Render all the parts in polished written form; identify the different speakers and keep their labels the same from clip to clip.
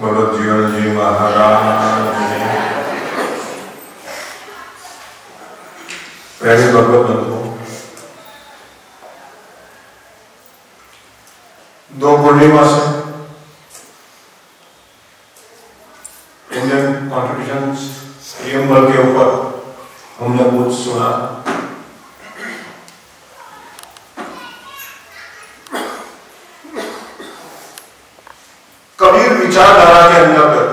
Speaker 1: बोलो जीवन जी महाराज प्यारे भगवत बंधुओं, दो पूर्णिमा से इंडियन कॉन्स्टिट्यूशन प्रियम्बल के ऊपर हमने कुछ सुना। कबीर विचारधारा के अंतर्गत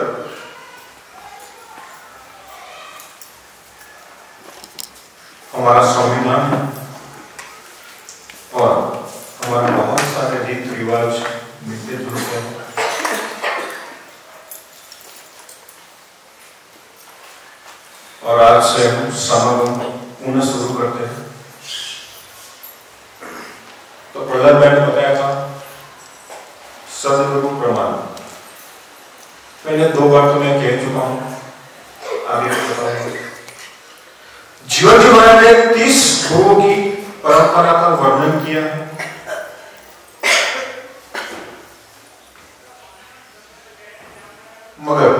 Speaker 1: हमारा संविधान और हमारे बहुत सारे रीत रिवाज मिलते जुलते हैं। और आज से हम समागम पुनः शुरू करते हैं। तो प्रहलाद भाई ने बताया था सदगुरु प्रमाण, मैंने 2 बार तो मैं कह चुका हूं, आगे बताऊंगा। जीवन जी महाराज ने 30 गुरुओं की परंपरा का वर्णन किया है। मगर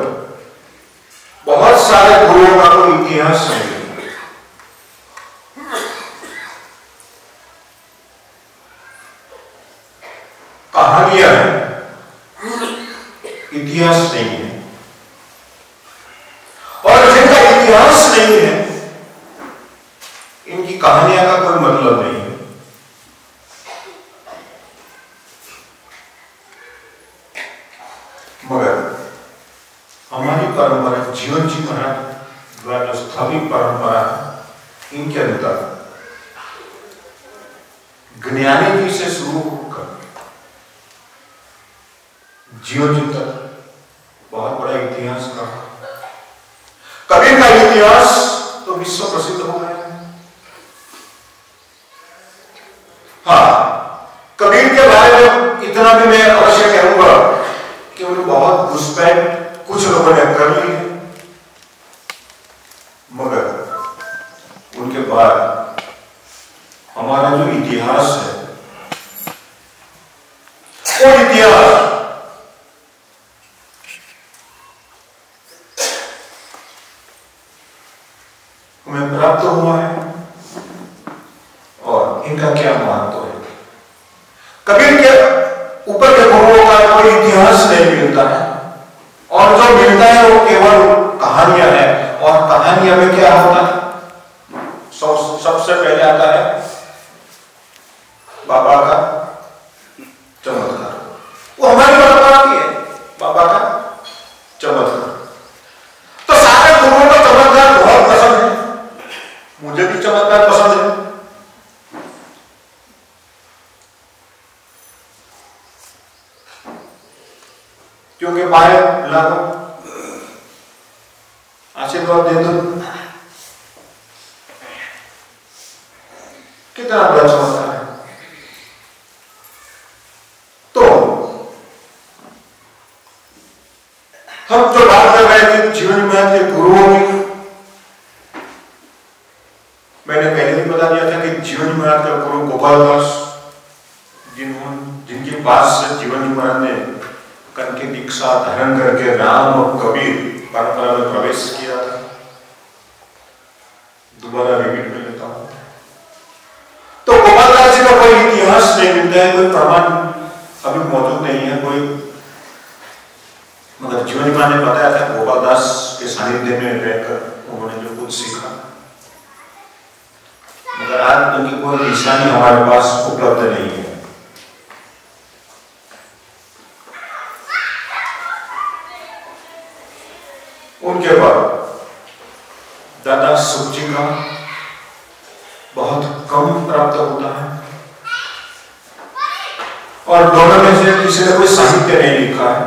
Speaker 1: बहुत सारे गुरुओं का कोई इतिहास नहीं है। कहानियां हैं, इतिहास नहीं है। और जिनका इतिहास नहीं है, इनकी कहानियां का कोई मतलब नहीं है। मगर हमारी परंपरा जीवन जी महाराज द्वारा जो स्थापित परंपरा है, इनके अंदर ज्ञानी जी से शुरू होकर जीवन जी तक बहुत बड़ा इतिहास का। कबीर का इतिहास तो विश्व प्रसिद्ध हो गया है। हाँ, कबीर के बारे में इतना भी मैं अवश्य कहूंगा कि उन्हें बहुत घुसपैठ कुछ लोगों ने कर ली है, मगर उनके बाद हमारा जो इतिहास है, वो इतिहास हमें प्राप्त हुआ है। और इनका क्या महत्व है? कबीर के ऊपर के गुरुओं का कोई इतिहास नहीं मिलता है, और जो मिलता है वो केवल कहानियां हैं। और कहानियां में क्या होता है? सबसे पहले आता है बाबा का चमत्कार। वो हमारी परंपरा की है, बाबा का चमत्कार। तो सारे गुरुओं का चमत्कार बहुत पसंद है, मुझे भी चमत्कार पसंद है। क्योंकि पाए लागो, आशीर्वाद दे दो, कितना बड़ा चमत्कार है। तो हम जो बात कर रहे थे जीवन में के गुरुओं की, मैंने पहले भी बता दिया था कि जीवन महाराज का गुरु गोपाल दास, जिनके पास से जीवन महाराज ने कन की दीक्षा धारण करके राम और कबीर परंपरा में प्रवेश किया था। दोबारा रिपीट कर लेता हूं। तो गोपाल दास जी का कोई इतिहास नहीं मिलता है, कोई प्रमाण अभी मौजूद नहीं है कोई। मगर जीवन महाराज ने बताया था गोपाल दास के सानिध्य में रहकर उन्होंने जो कुछ सीखा, मगर आज उनकी कोई निशानी हमारे पास उपलब्ध नहीं है। उनके बाद दादा सुख जी का बहुत कम प्राप्त होता है, और दोनों में से किसी ने कोई साहित्य नहीं लिखा है।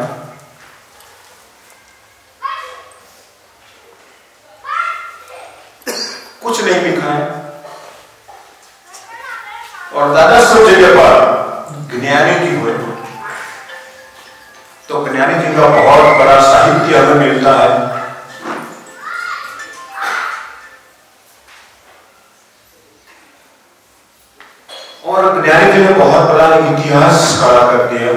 Speaker 1: कुछ नहीं लिखा है। और दादा सुख जी के बाद ज्ञानी जी हुए, तो ज्ञानी जी का बहुत बड़ा साहित्य हमें मिलता है। और ज्ञानी जी ने बहुत बड़ा इतिहास खड़ा कर दिया।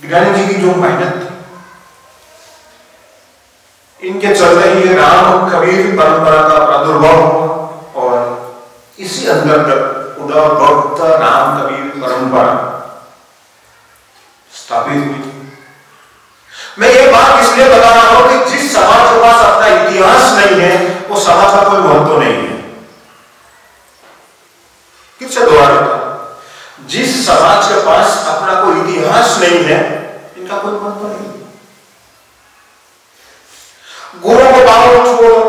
Speaker 1: ईरानी जी की जो मेहनत थी, इनके चलते ही राम कबीर परंपरा का प्रादुर्भाव हुआ और इसी अंतर्गत उदार भक्त राम कबीर परंपरा स्थापित हुई। मैं ये बात इसलिए बता रहा हूं कि जिस समाज के पास अपना इतिहास नहीं है वो समाज का कोई महत्व नहीं है। किससे दोहरा था, जिस समाज के पास अपना कोई इतिहास नहीं है इनका कोई महत्व नहीं। गुरु को पाओ छोड़ो,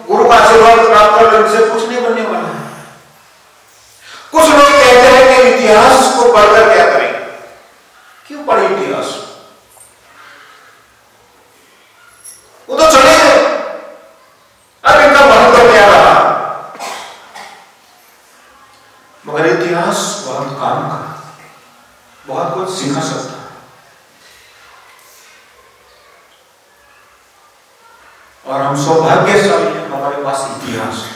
Speaker 1: गुरु का आशीर्वाद प्राप्त कर लो, इनसे कुछ नहीं बनने वाला है। कुछ लोग कहते हैं कि इतिहास को पढ़कर क्या करें, क्यों पढ़े इतिहास, वो तो चले गए, अब इनका महत्व क्या रहा। मगर इतिहास बहुत काम का, बहुत कुछ सिखा सकता है। और हम सौभाग्यशाली हैं, हमारे पास इतिहास है।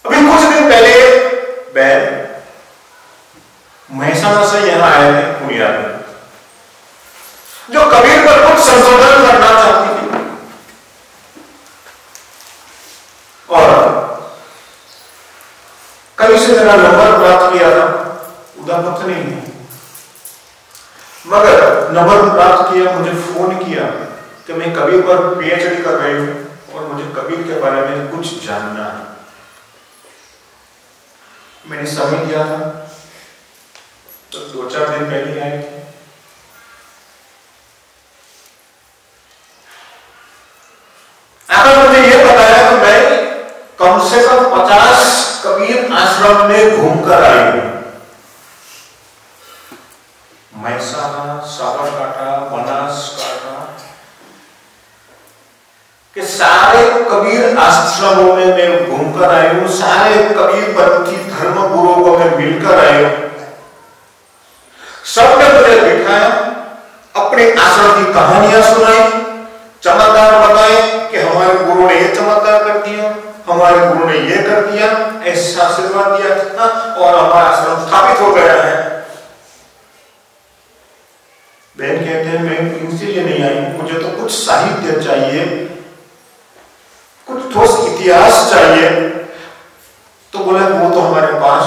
Speaker 1: अभी कुछ दिन पहले मैं महसाना से यहां आए थे पुनिया में, जो कबीर पर कुछ संशोधन करना चाहती थी और कहीं से मेरा नंबर प्राप्त किया था, उधर भक्त नहीं है, मगर नंबर प्राप्त किया, मुझे फोन किया कि मैं कबीर पर पीएचडी कर रही हूं और मुझे कबीर के बारे में कुछ जानना है। मैंने समय दिया था, तो 2-4 दिन पहले आए थे। अगर मुझे ये बताया तो मैं कम से कम 50 कबीर आश्रम में घूमकर आई हूं। महसाना, साबरकांठा, बनासकांठा के सारे कबीर आश्रमों में मैं घूमकर आई हूं। सारे कबीर पंथी धर्म गुरुओं को मैं मिलकर आई हूं। सबने मुझे बिठाया, अपने आश्रम की कहानियां सुनाई, चमत्कार बताए कि हमारे गुरु ने ये चमत्कार कर दिया, हमारे गुरु ने ये कर दिया, ऐसा आशीर्वाद दिया था और हमारा आश्रम स्थापित हो गया है। बहन कहते हैं मैं इनसे ये नहीं आई, मुझे तो कुछ साहित्य चाहिए, कुछ ठोस इतिहास चाहिए। तो बोला वो तो हमारे पास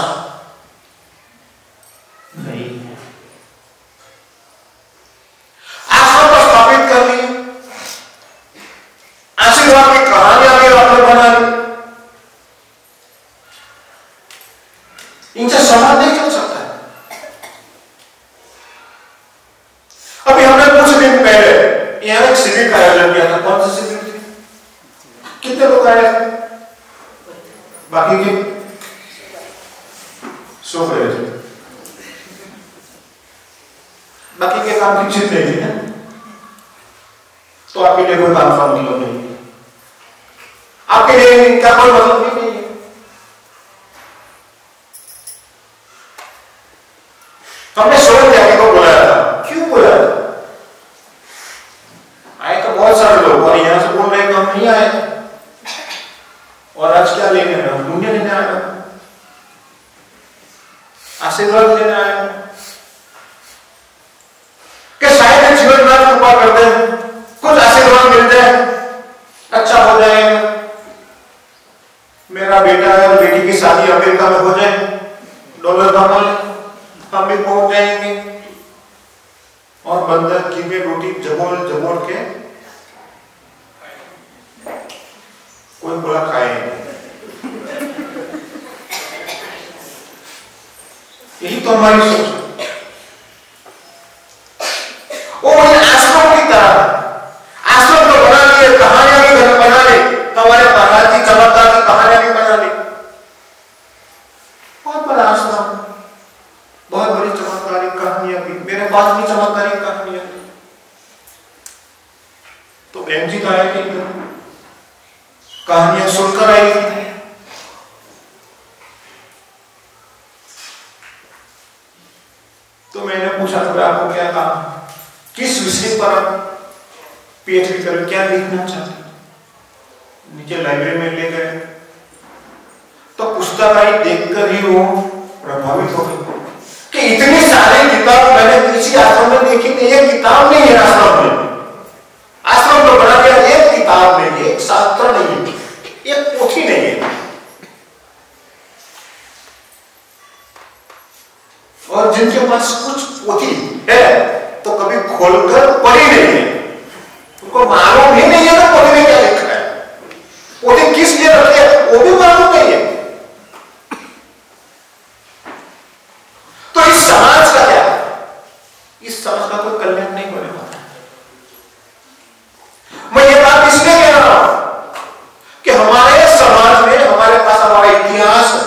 Speaker 1: नहीं है। आश्रम को स्थापित कर ली, आशीर्वाद की कहानियां भी आपने बना ली, इनसे समाज नहीं चल सकता है। अभी हमने कुछ दिन पहले यहां एक शिविर का आयोजन किया था। कौन सा शिविर थी, कितने लोग आए थे, बाकी के सो गए थे, बाकी के काम की चिंता नहीं थी ना, तो आपके लिए कोई काम का मतलब नहीं, आपके लिए क्या कोई मतलब नहीं है। हमने सोच त्यागी को बुलाया था, क्यों बुलाया था, आए तो बहुत सारे लोग और यहां से बोल रहे हैं कि हम नहीं आए, और आज क्या लेने आए, हम दुनिया लेने आए, आशीर्वाद लेने आए कि शायद जीवन में कृपा कर दे, कुछ आशीर्वाद मिल जाए, अच्छा हो जाएगा, मेरा बेटा है और बेटी की शादी अमेरिका में हो जाए, डॉलर कमा ले, हम भी पहुंच जाएंगे और बंदर घी में रोटी जबोल जबोल के कोई बोला खाएंगे। यही तो हमारी सोच है। वो आश्रम की तरह आश्रम को बना लिए, कहानियां भी बना ले, हमारे महाराज की चमत्कार की कहानियां भी बना ली, बहुत बड़ा आश्रम, बहुत बड़ी चमत्कारिक कहानियां भी, मेरे पास भी चमत्कारिक कहानियां। तो बहन जी तो आए थे, कहानियां सुनकर आई थी। तो मैंने पूछा था आपको क्या काम, किस विषय पर आप पीएचडी करें, क्या लिखना चाहते, नीचे लाइब्रेरी में ले गए तो पुस्तकालय देखकर ही वो प्रभावित हो गए कि कि इतनी सारी किताब मैंने किसी आश्रम में देखी नहीं, एक किताब नहीं है आश्रम में। आश्रम तो बना दिया, एक किताब नहीं है, एक शास्त्र नहीं है, एक पोथी नहीं है, और जिनके पास कुछ पोथी है तो कभी खोलकर पढ़ी नहीं है, उनको मालूम ही नहीं है ना पोथी में क्या लिखा है, पोथी किस लिए रखी है वो भी मालूम नहीं है। तो इस समाज का क्या, इस समाज का कोई कल्याण नहीं होने वाला। मैं ये बात इसलिए कह रहा हूं कि हमारे समाज में हमारे पास हमारा इतिहास है,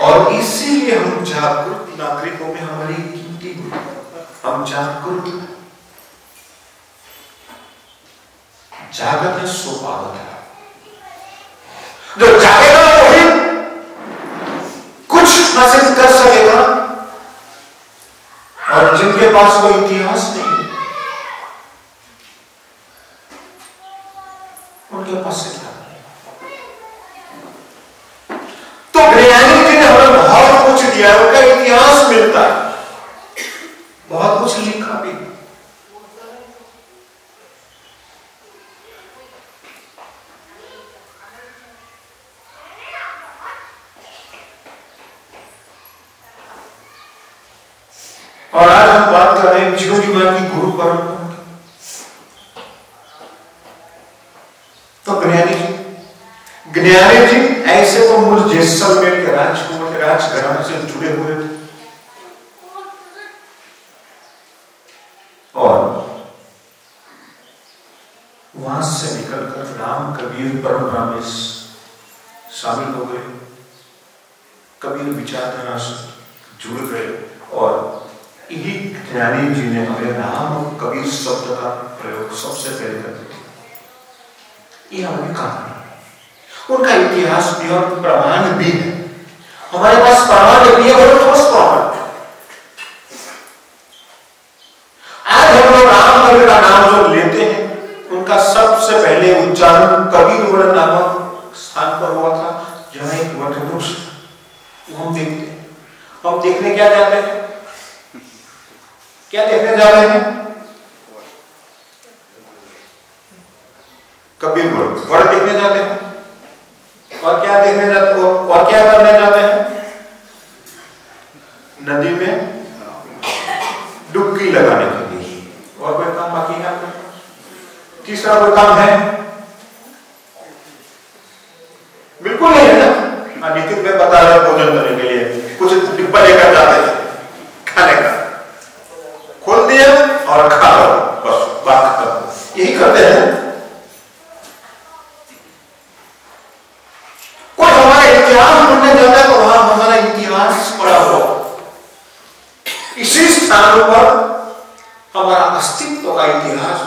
Speaker 1: और इसीलिए हम जागरूक नागरिकों में हमारी गिनती हुई। हम जागरूक, जागत है सो पावत है, जो जागेगा वही कुछ हासिल कर सकेगा, और जिनके पास कोई इतिहास नहीं उनके पास से क्या। तो ज्ञानी जी ने हमें बहुत कुछ दिया, उनका इतिहास मिलता है, बहुत कुछ लिखा भी। और आज हम बात कर रहे हैं जीवन जीवन की गुरु परंपरा की। तो ज्ञानी जी ऐसे तो मूल जैसलमेर के राजकुमार के राजघराने से जुड़े हुए थे, और वहां से निकलकर राम कबीर परंपरा में शामिल हो गए, कबीर विचारधारा से जुड़ गए, और यही ज्ञानी जी ने हमें राम और कबीर शब्द का प्रयोग सबसे पहले कर दिया। ये हमें कहा, उनका इतिहास भी और प्रमाण भी है, हमारे पास प्रमाण भी है और ठोस प्रमाण। आज हम लोग राम कबीर का नाम जो लेते हैं, उनका सबसे पहले उच्चारण कबीरवड़ नामक स्थान पर हुआ था, जहां एक वटवृक्ष, वो हम देखते हैं। हम देखने क्या जाते हैं, क्या देखने जा रहे हैं? कबीर वड़ देखने जाते हैं, और क्या देखने जाते हैं, और क्या करने जाते हैं? नदी में डुबकी लगाने के लिए, और कोई काम बाकी है आपका? तीसरा कोई काम है? बिल्कुल नहीं है ना। नितिन में बता रहे भोजन करने के लिए कुछ डिब्बा लेकर जाते हैं खाने का, खोल दिया और खा लो, बस बात खत्म, यही करते हैं। कोई हमारा इतिहास ढूंढने जाता है तो वहां हमारा इतिहास पड़ा हुआ, इसी स्थान पर हमारा अस्तित्व का इतिहास,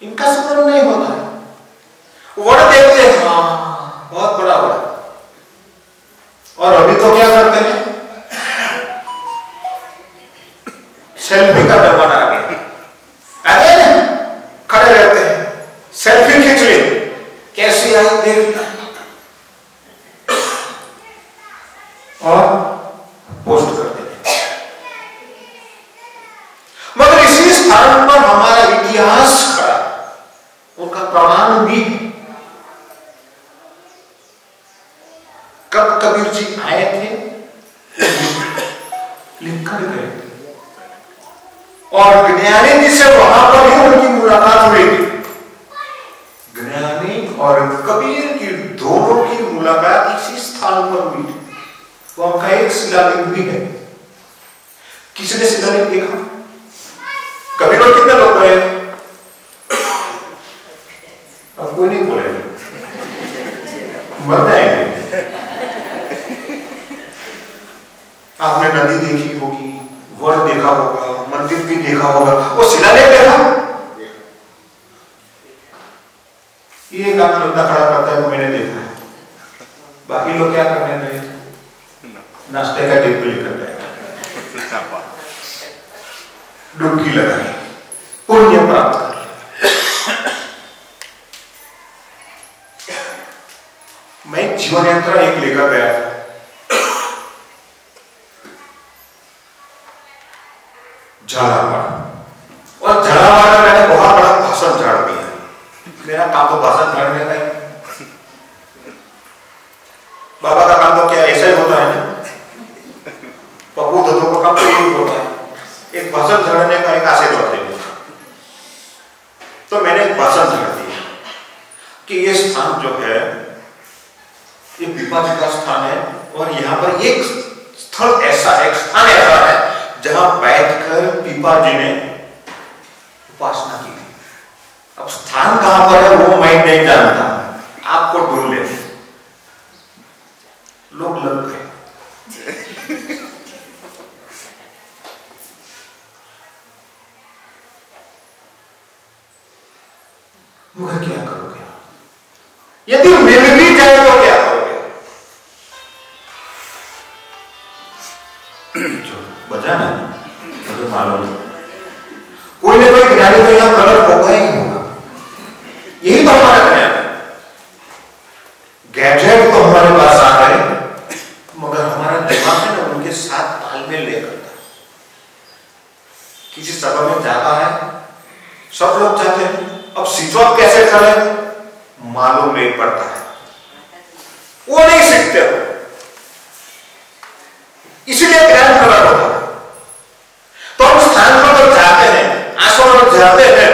Speaker 1: इनका स्मरण नहीं होता है। वड़ देखते हैं, हाँ बहुत बड़ा वड़, और अभी तो क्या करते हैं, सेल्फी का जमाना आ गया, आगे ना खड़े रहते हैं, सेल्फी खींच ली, कैसी आई देख, और पोस्ट कर देते। मगर इसी स्थान पर हमारा इतिहास का, उनका प्रमाण भी है। कब कबीर जी आए थे, लिखकर गए थे, और ज्ञानी जी से वहां पर ही उनकी मुलाकात हुई थी। ज्ञानी और कबीर की दोनों की मुलाकात इसी स्थान पर हुई थी। वो उनका एक शिलालेख भी है। किसने शिलालेख देखा? कबीर और कितने लोग गए? अब कोई नहीं बोले, मर जाएंगे। आपने नदी देखी होगी, वड़ देखा होगा, मंदिर भी देखा होगा, वो शिलालेख देखा? ये काम बंदा खड़ा करता है तो मैंने देखा है। बाकी लोग क्या करने गए? नाश्ते का डिब्बा लेकर गए, डुबकी लगाई, पुण्य प्राप्त कर। मैं जीवन यात्रा एक लेकर गया था। झालावाड़, और झालावाड़ में मैंने बहुत बड़ा भाषण झाड़ दिया। मेरा काम तो भाषण झाड़ने का है। बाबा का काम तो क्या ऐसा ही होता है ना, पप्पू धोधो का काम तो यही होता है, एक भाषण झाड़ने का, एक आशीर्वाद देने का। तो मैंने एक भाषण झाड़ दिया कि ये स्थान जो है ये पिपा जी का स्थान है, और यहाँ पर एक स्थल ऐसा है, एक स्थान ऐसा है जहां बैठकर पिपा जी ने उपासना की। अब स्थान कहां पर है वो मैं नहीं जानता, आपको ढूंढ ले। लोग लग गए। मगर क्या करोगे? यदि मिल भी जाए तो क्या करोगे? जो बचा ना, मुझे मालूम है कोई ना कोई ज्ञानी तो यहां प्रकट होगा ही होगा। यही तो हमारा ज्ञान है। गैजेट तो हमारे पास आ गए, मगर हमारा दिमाग है ना उनके साथ तालमेल नहीं करता। किसी सभा में जाता है, सब लोग जाते हैं, अब स्विच ऑफ कैसे करें मालूम नहीं पड़ता है, वो नहीं सीखते हो, इसीलिए ज्ञान प्रकट होता है। तो हम स्थान पर तो जाते हैं, आश्रम में जाते हैं,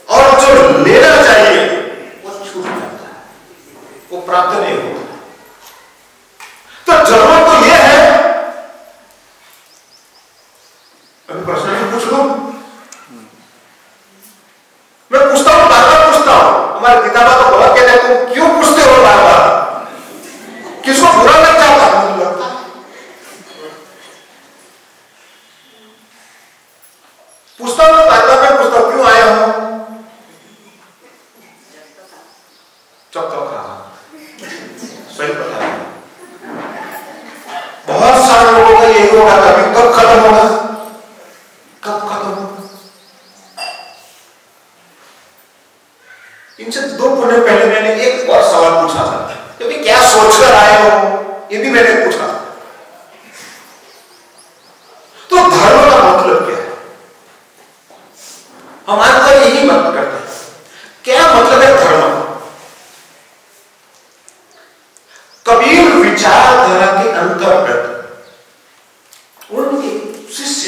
Speaker 1: और जो लेना चाहिए वो छूट जाता है, वो प्राप्त नहीं होता। तो जरूरत तो यह है, अभी प्रश्न भी पूछ लो, मैं पूछता हूं, बार बार पूछता हूं। हमारे किताबा तो बहुत कहते हैं तुम क्यों पूछते हो बार बार, किसको बुरा लग जाता है? मुझे लगता है पूछता हूं, बार बार मैं पूछता हूं क्यों आया हूं, चुप तो खा सही पता है। बहुत सारे लोगों का यही होगा, कभी कब खत्म होगा, कब खत्म होगा। इनसे 2 महीने पहले मैंने एक और सवाल पूछा था, क्योंकि क्या सोचकर आए हो ये भी मैंने पूछा। तो धर्म का मतलब क्या है? हमारे तो यही मत करते हैं, क्या मतलब है धर्म? कबीर विचारधारा के अंतर्गत उनके शिष्य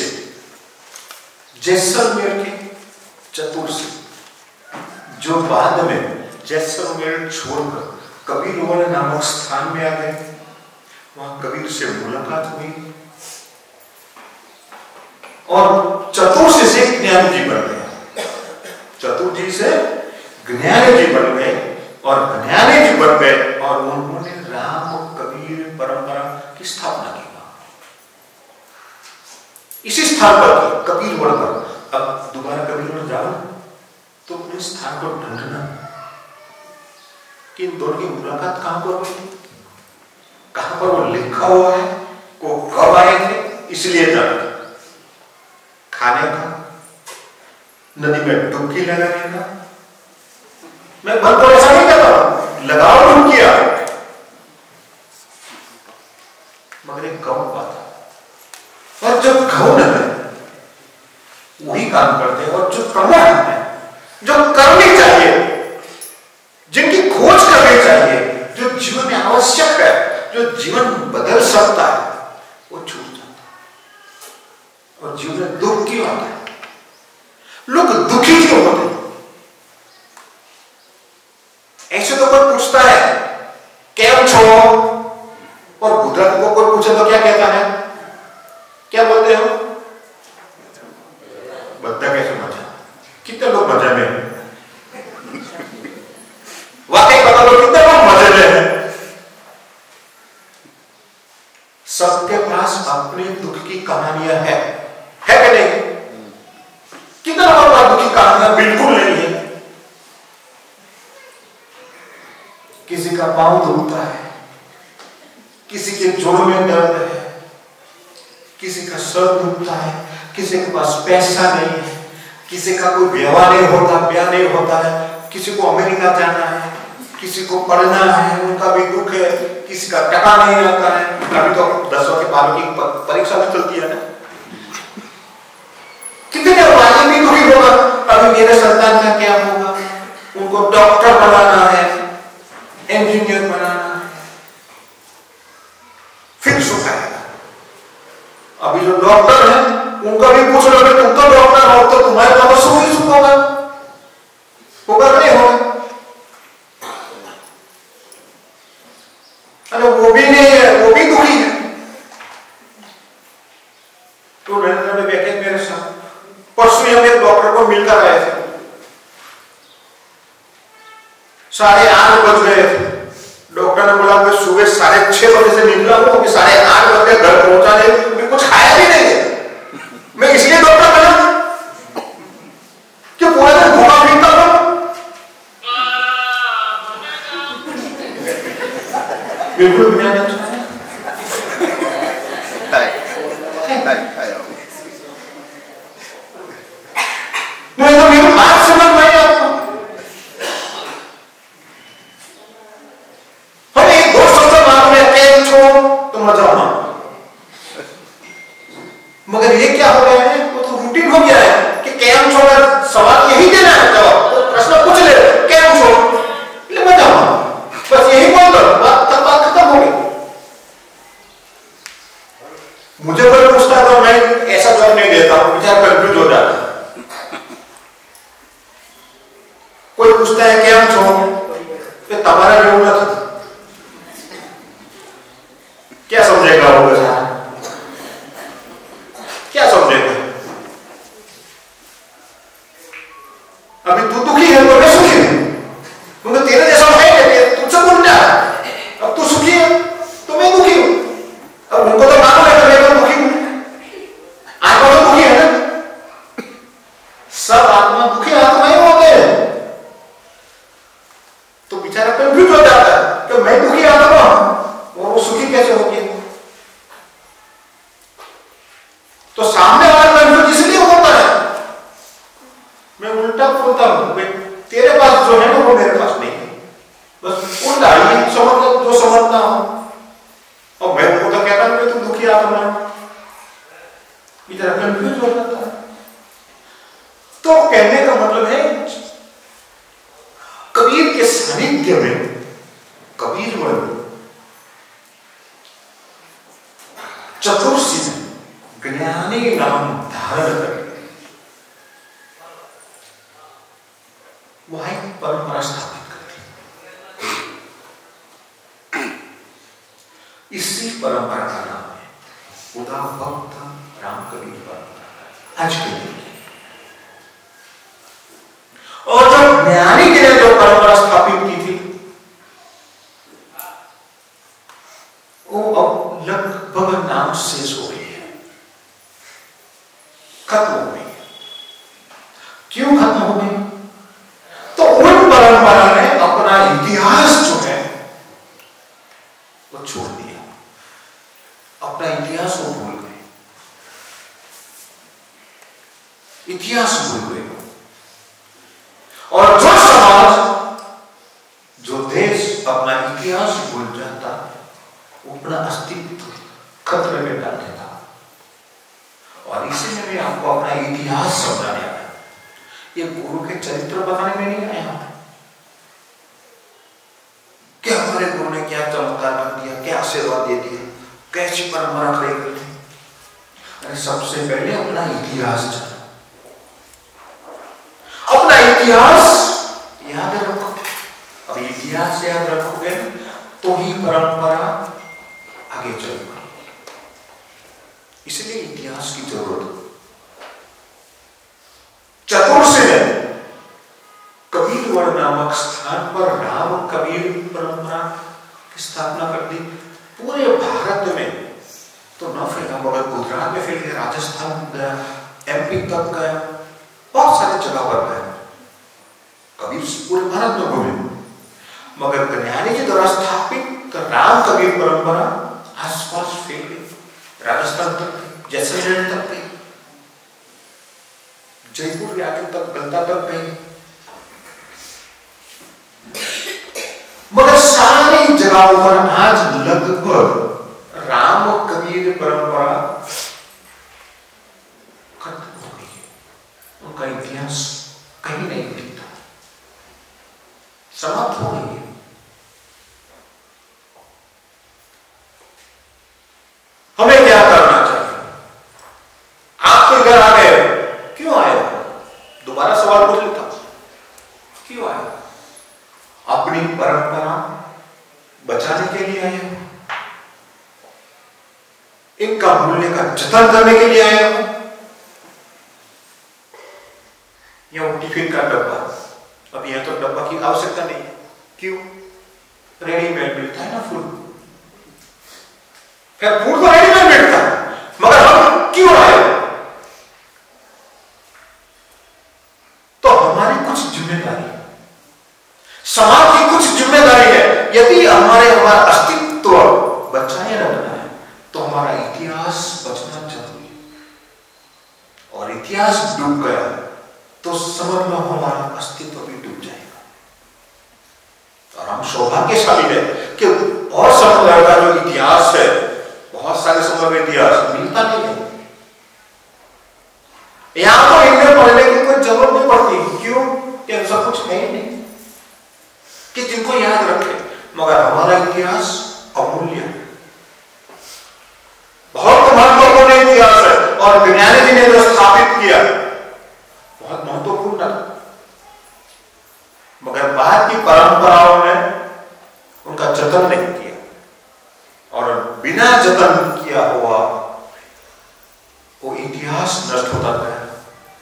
Speaker 1: जैसलमेर के चतुर सिंह, जो बाद में जैसलमेर छोड़कर कबीरवल नामक स्थान में आ गए, वहां कबीर से मुलाकात हुई और चतुर से ज्ञानी जी बन गए, चतुर जी से ज्ञानी जी बन गए, और ज्ञानी जी बन गए, और उन्होंने राम कबीर परंपरा की स्थापना की। इसी स्थान पर कबीरवल पर। अब दोबारा कबीरवल जाओ तो पूरे स्थान को ढूंढना कि इन दोनों की मुलाकात कहां पर हुई, कहां पर वो लिखा हुआ है, वो कब आए थे, इसलिए जाना। खाने का, नदी में डुबकी लगाने का, मैं मन को ऐसा नहीं करता, लगाओ डुबकियां, मगर एक गौ बात है। और जो गौण है वही काम करते हैं, और जो प्रमाण है, जो करनी चाहिए, जिनकी खोज करनी चाहिए, जो जीवन में आवश्यक है, जो जीवन बदल सकता है, वो छूट जाता है। और जीवन में दुख क्यों आता है? लोग दुखी क्यों होते हैं? ऐसे तो कोई पूछता है कैम छो, और गुजरात को कोई पूछे तो क्या कहता है, क्या बोलते हो? बद्दा कैसे मजा? कितने लोग मजे में? वाकई बता दो कितने लोग मजे में हैं? सबके पास अपने दुख की कहानियां है कि नहीं? कितने लोगों के पास दुख की कहानियां बिल्कुल नहीं है। किसी का पांव दुखता है, किसी के जोड़ों में दर्द है, किसी का सर दुखता है, किसी के पास पैसा नहीं है, किसी का कोई व्यवहार नहीं होता, ब्याह नहीं होता है, किसी को अमेरिका जाना है, किसी को पढ़ना है, उनका भी दुख है, किसी का टका नहीं आता है। अभी तो 10वीं के बारहवीं की परीक्षा भी चलती है ना, कितने वाले भी दुखी होगा। अभी मेरे संतान का क्या होगा, उनको डॉक्टर बनाना है, इंजीनियर बनाना है, फिर सुख आएगा। अभी जो डॉक्टर है उनका भी पूछ लो, तुम तो डॉक्टर हो तो तुम्हारे पास सुख ही सुख होगा, होगा नहीं होगा? अरे वो भी नहीं है, वो भी दुखी है। तो नरेंद्र बैठे मेरे साथ, परसों हम एक डॉक्टर को मिलकर आए थे, 8:30 बज गए थे। डॉक्टर ने बोला मैं सुबह 6:30 बजे से निकला हूं, अभी 8:30 बजे घर पहुंचा नहीं, मैं कुछ खाया भी नहीं है। मैं इसलिए डॉक्टर बना कि पूरा दिन घूमा फिरता हूं। बिल्कुल बिना नहीं तो मेरी बात समझ में आई आपको? हम एक दोस्त से बात में कैम छो तो मजा आना, मगर ये क्या हो गया है, वो तो रूटीन हो गया है कि कैम छो का सवाल यही देना है, जवाब तो प्रश्न पूछ ले कैम छो, ले मजा आना, बस यही बोल दो, बात खत्म हो गई। मुझे कोई पूछता तो मैं ऐसा जवाब नहीं देता हूं, बेचारा कंफ्यूज हो जाता है। कोई पूछता है क्या छो, ये तुम्हारा जरूरत क्या समझेगा वो बेचारा, क्या समझेगा? अभी तू दुखी है तो मैं सुखी हूं, क्योंकि तेरे जैसा है नहीं, तुझसे उल्टा है। अब तू सुखी है तो मैं दुखी हूं, अब उनको तो मालूम है मैं तो दुखी हूं, आत्मा तो दुखी है ना, सब आत्मा दुखी आत्माएं होते हैं। तो बेचारा कंफ्यूज हो जाता है कि मैं दुखी आत्मा हूं और वो सुखी कैसे होगी। तो सामने वाला कंफ्यूज इसलिए होता है, मैं उल्टा बोलता हूं, तेरे पास जो है ना वो मेरे पास नहीं है, बस उल्टा ही समझ जो समझना हो। और मैं वो तो कहता हूं तुम दुखी आत्मा है, इधर कंफ्यूज हो जाता है। तो कहने का मतलब है कबीर के सानिध्य में, कबीर में चतुर्सी में ज्ञानी नाम धारण करके वह एक परंपरा स्थापित करती है। इसी परंपरा का नाम है उदा भक्त राम कबीर परंपरा, आज के दिन की। और जब ज्ञानी के लिए जो परंपरा स्थापित की थी वो अब लगभग नाम शेष हो गई है, खत्म हो गई है। क्यों खत्म हो गई? तो उन परंपरा ने अपना इतिहास जो है वो छोड़ दिया, अपना इतिहास वो भूल गए, इतिहास भूल गए। और जो समाज, जो देश अपना इतिहास भूल जाता वो अपना अस्तित्व खतरे में डाल देता। और इसीलिए मैं आपको अपना इतिहास समझाने आया, ये गुरु के चरित्र बताने में नहीं आया कि हमारे गुरु ने क्या चमत्कार कर दिया, क्या आशीर्वाद दे दिया, कैसी परंपरा खड़ी कर दी। अरे सबसे पहले अपना इतिहास जानो, अपना इतिहास याद रखो। अब इतिहास याद रखोगे तो ही परंपरा आगे चलेगा, इसलिए इतिहास की जरूरत। चतुर्सी में कबीरवड़ नामक स्थान पर राम कबीर परंपरा की स्थापना कर दी। पूरे भारत में तो न फैला, मगर गुजरात में फैल गया, राजस्थान गया, एमपी तक गया, बहुत सारे जगह पर गया। कबीर पूरे भारत में घूमे, मगर ज्ञानी के द्वारा स्थापित राम कबीर परंपरा आसपास फैल गई, राजस्थान तक, जैसलमेर तक गई, जयपुर आगे तक, गंगा तक गई। जगहों पर आज लगभग राम कबीर परंपरा खत्म हो गई है। उनका इतिहास कहीं नहीं मिलता, समाप्त हो गई है। हमें क्या करना चाहिए? आप तो घर आ गए, क्यों आए? दोबारा सवाल पूछ लेता, क्यों आए? अपनी परंपरा बचाने के लिए आए हो? इनका मूल्य का जतन करने के लिए आए हो? या टिफिन का डब्बा, अब यह तो डब्बा की आवश्यकता नहीं है, क्यों? रेडीमेड मिलता है ना फूड, फिर फूड तो रेडीमेड मिलता है, मगर हम क्यों आए? तो हमारी कुछ जिम्मेदारी, समाज की कुछ जिम्मेदारी है। यदि हमारा अस्तित्व बचाए रखना है तो हमारा इतिहास बचना जरूरी है। और इतिहास डूब गया तो समझ लो हमारा अस्तित्व भी डूब जाएगा। और हम सौभाग्यशाली है कि और समुदाय का जो इतिहास है, बहुत सारे समुदाय का इतिहास मिलता नहीं है। यहां तो इनमें पढ़ने की कोई जरूरत नहीं पड़ती, क्यों? कि ऐसा कुछ है ही नहीं कि जिनको याद रखे। मगर हमारा इतिहास अमूल्य, बहुत महत्वपूर्ण इतिहास है। और विज्ञानी जी ने जो स्थापित किया बहुत महत्वपूर्ण है, मगर बाद की परंपराओं ने उनका जतन नहीं किया। और बिना जतन किया हुआ वो इतिहास नष्ट होता गया,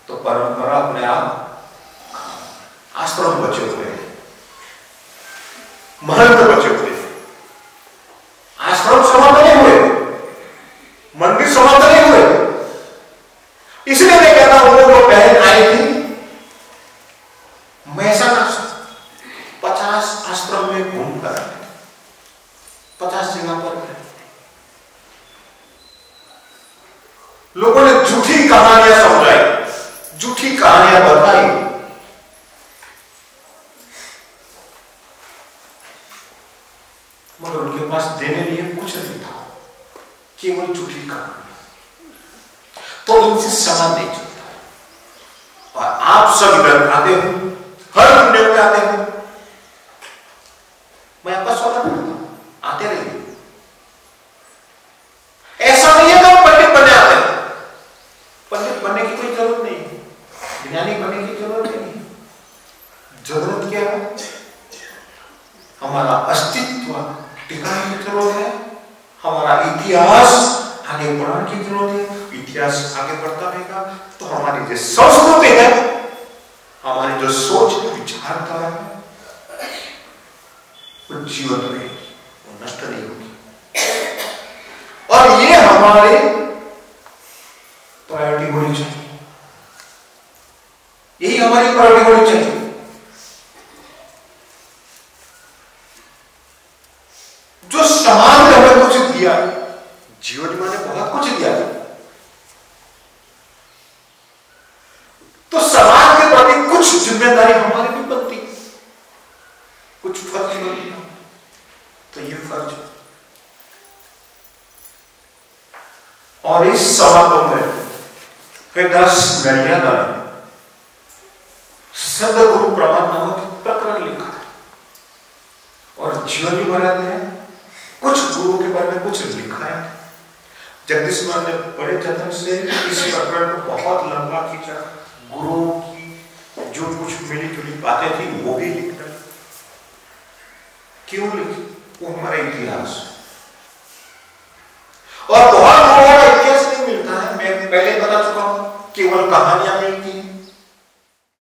Speaker 1: तो परंपरा अपने आप, आश्रम बचे हुए हैं, महंत बचे हुए हैं, आश्रम समाप्त नहीं हुए, मंदिर समाप्त नहीं हुए। इसलिए मैं कहता हूं, वो जो बहन आई थी महसाना 50 आश्रम में घूमकर 50 जगह पर लोगों ने झूठी कहानियां समझाई, झूठी कहानियां बताई। मगर उनके पास देने लिए कुछ नहीं था, केवल झूठी कहानी। तो इनसे समाज नहीं चलता। और आप सब इधर आते हो, हर पुण्य में आते हो, मैं आपका स्वागत करता हूं, आते रहिए। ऐसा नहीं है कि हम पंडित बनने आते हैं, पंडित बनने की कोई जरूरत नहीं, ज्ञानी बनने की जरूरत नहीं। जरूरत क्या है? हमारा अस्तित्व टिकाने की जरूरत है, हमारा इतिहास आगे बढ़ाने की जरूरत है। इतिहास आगे बढ़ता रहेगा तो हमारी जो संस्कृति है, हमारी जो सोच विचारधारा है, वो जीवन रहेगी, वो नष्ट नहीं होगी। और ये हमारे प्रायोरिटी होनी चाहिए, यही हमारी प्रायोरिटी होनी चाहिए। जो समाज ने हमें कुछ दिया, जीवन में ने बहुत कुछ दिया, तो समाज के प्रति कुछ जिम्मेदारी हमारी भी बनती, कुछ फर्ज बनती। तो ये फर्ज, और इस समागम में हरिदास गरियाना ने सदगुरु प्रमाण नामक प्रकरण लिखा है और जीवन भी बनाते हैं। कुछ गुरु के बारे में कुछ लिखा है। जगदीश मान ने बड़े जतन से इस प्रकरण को बहुत लंबा खींचा, गुरुओं की जो कुछ मिली जुली बातें थी वो भी लिख डाली। क्यों लिखी? वो हमारा इतिहास, और बहुत लोगों का इतिहास नहीं मिलता है। मैं पहले बता चुका हूं, केवल कहानियां